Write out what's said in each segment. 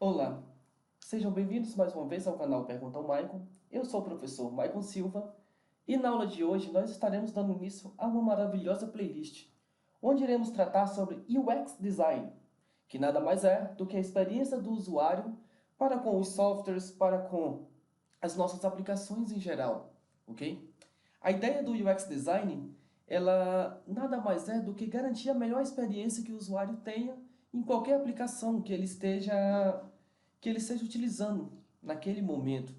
Olá, sejam bem-vindos mais uma vez ao canal Pergunta ao Maicon. Eu sou o professor Maicon Silva e na aula de hoje nós estaremos dando início a uma maravilhosa playlist, onde iremos tratar sobre UX Design, que nada mais é do que a experiência do usuário para com os softwares, para com as nossas aplicações em geral, ok? A ideia do UX Design, ela nada mais é do que garantir a melhor experiência que o usuário tenha em qualquer aplicação que ele esteja utilizando naquele momento.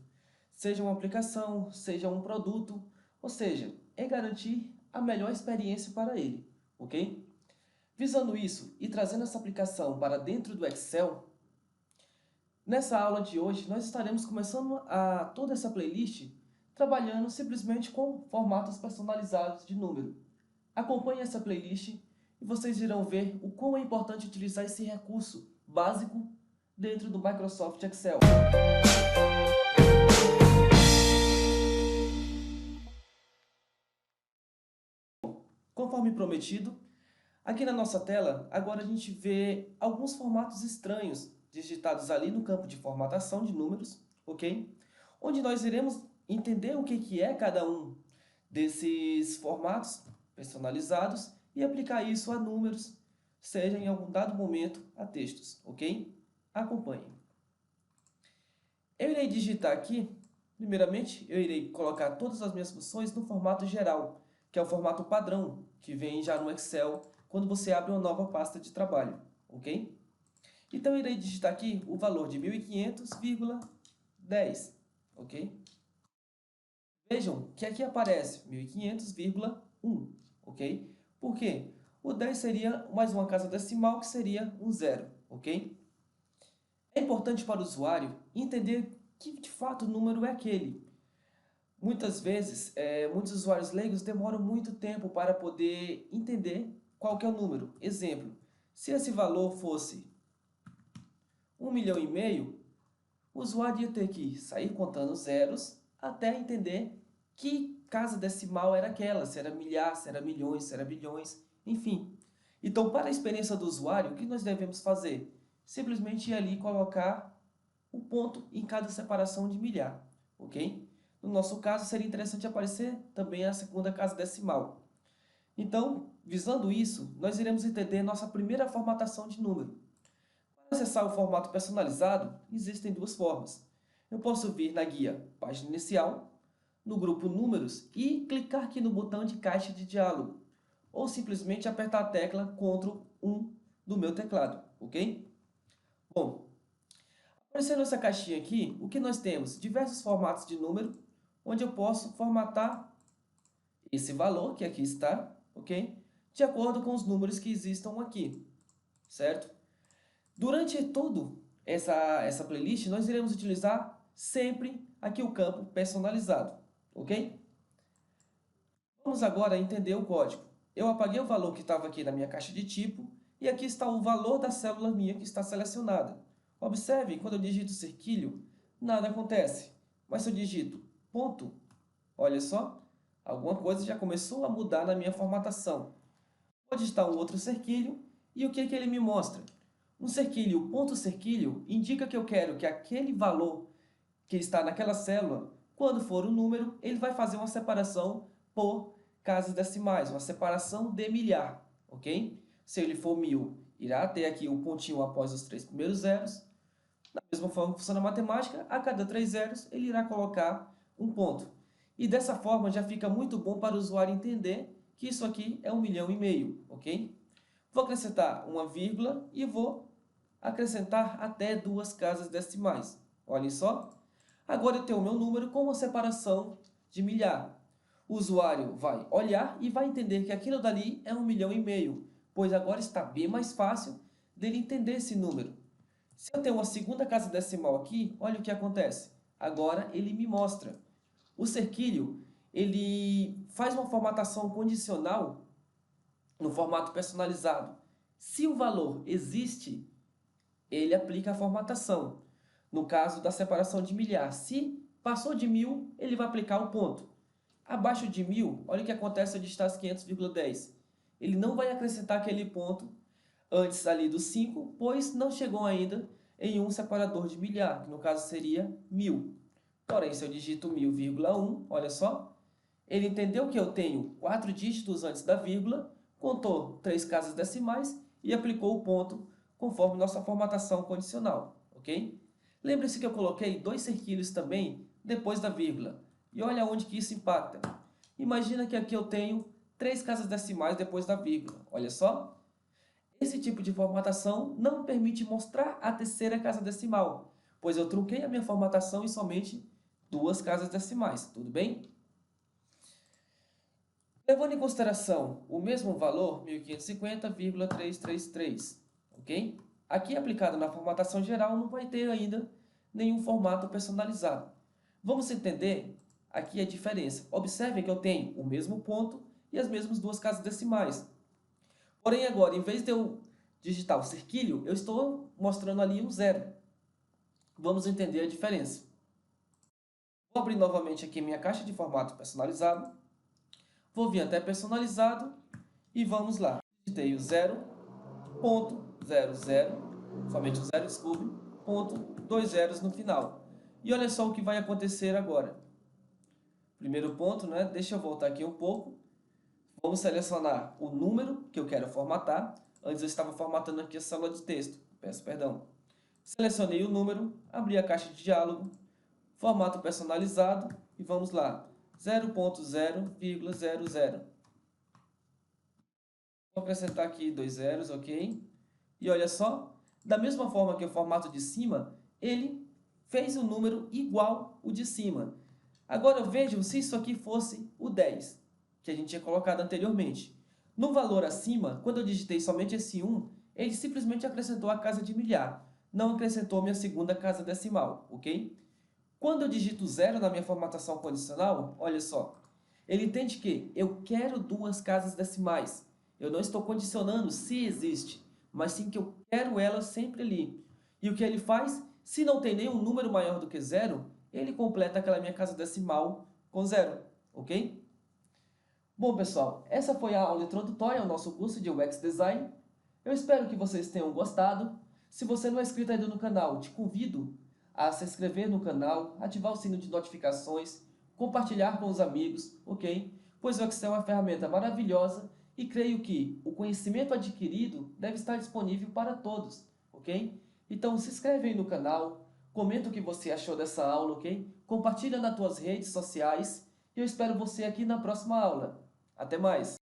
Seja uma aplicação, seja um produto, ou seja, é garantir a melhor experiência para ele, ok? Visando isso e trazendo essa aplicação para dentro do Excel, nessa aula de hoje nós estaremos começando toda essa playlist trabalhando simplesmente com formatos personalizados de número. Acompanhe essa playlist e vocês irão ver o quão é importante utilizar esse recurso básico dentro do Microsoft Excel. Conforme prometido, aqui na nossa tela, agora a gente vê alguns formatos estranhos digitados ali no campo de formatação de números, ok? Onde nós iremos entender o que é cada um desses formatos personalizados e aplicar isso a números, seja em algum dado momento a textos, ok? Acompanhe. Eu irei digitar aqui, primeiramente, eu irei colocar todas as minhas funções no formato geral, que é o formato padrão, que vem já no Excel quando você abre uma nova pasta de trabalho, ok? Então, eu irei digitar aqui o valor de 1500,10, ok? Vejam que aqui aparece 1500,1, ok? Por quê? O 10 seria mais uma casa decimal, que seria um zero, ok? É importante para o usuário entender que, de fato, o número é aquele. Muitas vezes, muitos usuários leigos demoram muito tempo para poder entender qual que é o número. Exemplo, se esse valor fosse 1,5 milhão, o usuário ia ter que sair contando zeros até entender que casa decimal era aquela, se era milhar, se era milhões, se era bilhões, enfim. Então, para a experiência do usuário, o que nós devemos fazer? Simplesmente ir ali e colocar o ponto em cada separação de milhar, ok? No nosso caso, seria interessante aparecer também a segunda casa decimal. Então, visando isso, nós iremos entender nossa primeira formatação de número. Para acessar o formato personalizado, existem duas formas. Eu posso vir na guia Página Inicial, no grupo Números e clicar aqui no botão de caixa de diálogo, ou simplesmente apertar a tecla Ctrl+1 do meu teclado, ok? Bom, aparecendo essa caixinha aqui, o que nós temos? Diversos formatos de número, onde eu posso formatar esse valor, que aqui está, ok? De acordo com os números que existam aqui, certo? Durante toda essa playlist, nós iremos utilizar sempre aqui o campo personalizado, ok? Vamos agora entender o código. Eu apaguei o valor que estava aqui na minha caixa de tipo e aqui está o valor da célula minha que está selecionada. Observe, quando eu digito cerquilho, nada acontece. Mas se eu digito ponto, olha só, alguma coisa já começou a mudar na minha formatação. Vou digitar um outro cerquilho e o que ele me mostra? Um cerquilho, o ponto cerquilho, indica que eu quero que aquele valor que está naquela célula, quando for um número, ele vai fazer uma separação por casas decimais, uma separação de milhar, ok? Se ele for 1000, irá ter aqui um pontinho após os 3 primeiros zeros. Da mesma forma que funciona a matemática, a cada 3 zeros ele irá colocar um ponto. E dessa forma já fica muito bom para o usuário entender que isso aqui é 1,5 milhão, ok? Vou acrescentar uma vírgula e vou acrescentar até 2 casas decimais. Olhem só. Agora eu tenho o meu número com uma separação de milhar. O usuário vai olhar e vai entender que aquilo dali é 1,5 milhão, pois agora está bem mais fácil dele entender esse número. Se eu tenho uma segunda casa decimal aqui, olha o que acontece. Agora ele me mostra. O cerquilho, ele faz uma formatação condicional no formato personalizado. Se o valor existe, ele aplica a formatação. No caso da separação de milhar, se passou de 1000, ele vai aplicar o ponto. Abaixo de 1000, olha o que acontece se eu digitar 500,10. Ele não vai acrescentar aquele ponto antes ali do 5, pois não chegou ainda em um separador de milhar, que no caso seria 1000. Porém, se eu digito 1000,1, olha só, ele entendeu que eu tenho 4 dígitos antes da vírgula, contou 3 casas decimais e aplicou o ponto conforme nossa formatação condicional, ok? Lembre-se que eu coloquei 2 cerquilhos também depois da vírgula. E olha onde que isso impacta. Imagina que aqui eu tenho 3 casas decimais depois da vírgula. Olha só. Esse tipo de formatação não permite mostrar a terceira casa decimal, pois eu trunquei a minha formatação em somente 2 casas decimais, tudo bem? Levando em consideração o mesmo valor, 1550,333, ok? Aqui aplicado na formatação geral não vai ter ainda nenhum formato personalizado. Vamos entender aqui a diferença. Observe que eu tenho o mesmo ponto e as mesmas 2 casas decimais. Porém agora, em vez de eu digitar o cerquilho, eu estou mostrando ali um zero. Vamos entender a diferença. Vou abrir novamente aqui minha caixa de formato personalizado. Vou vir até personalizado e vamos lá. Digitei o 0.00, somente o 0, desculpe, ponto, 2 zeros no final. E olha só o que vai acontecer agora. Primeiro ponto, né? Deixa eu voltar aqui um pouco. Vamos selecionar o número que eu quero formatar. Antes eu estava formatando aqui a célula de texto. Peço perdão. Selecionei o número, abri a caixa de diálogo, formato personalizado e vamos lá. 0.0,00. Vou acrescentar aqui 2 zeros, ok? E olha só, da mesma forma que o formato de cima, ele fez o número igual o de cima. Agora eu vejo se isso aqui fosse o 10, que a gente tinha colocado anteriormente. No valor acima, quando eu digitei somente esse 1, ele simplesmente acrescentou a casa de milhar, não acrescentou minha segunda casa decimal, ok? Quando eu digito 0 na minha formatação condicional, olha só, ele entende que eu quero 2 casas decimais. Eu não estou condicionando se existe, mas sim que eu quero ela sempre ali. E o que ele faz? Se não tem nenhum número maior do que 0, ele completa aquela minha casa decimal com 0, ok? Bom, pessoal, essa foi a aula introdutória ao nosso curso de UX Design. Eu espero que vocês tenham gostado. Se você não é inscrito ainda no canal, te convido a se inscrever no canal, ativar o sino de notificações, compartilhar com os amigos, ok? Pois o Excel é uma ferramenta maravilhosa e creio que o conhecimento adquirido deve estar disponível para todos, ok? Então se inscreve aí no canal, comenta o que você achou dessa aula, ok? Compartilha nas tuas redes sociais e eu espero você aqui na próxima aula. Até mais!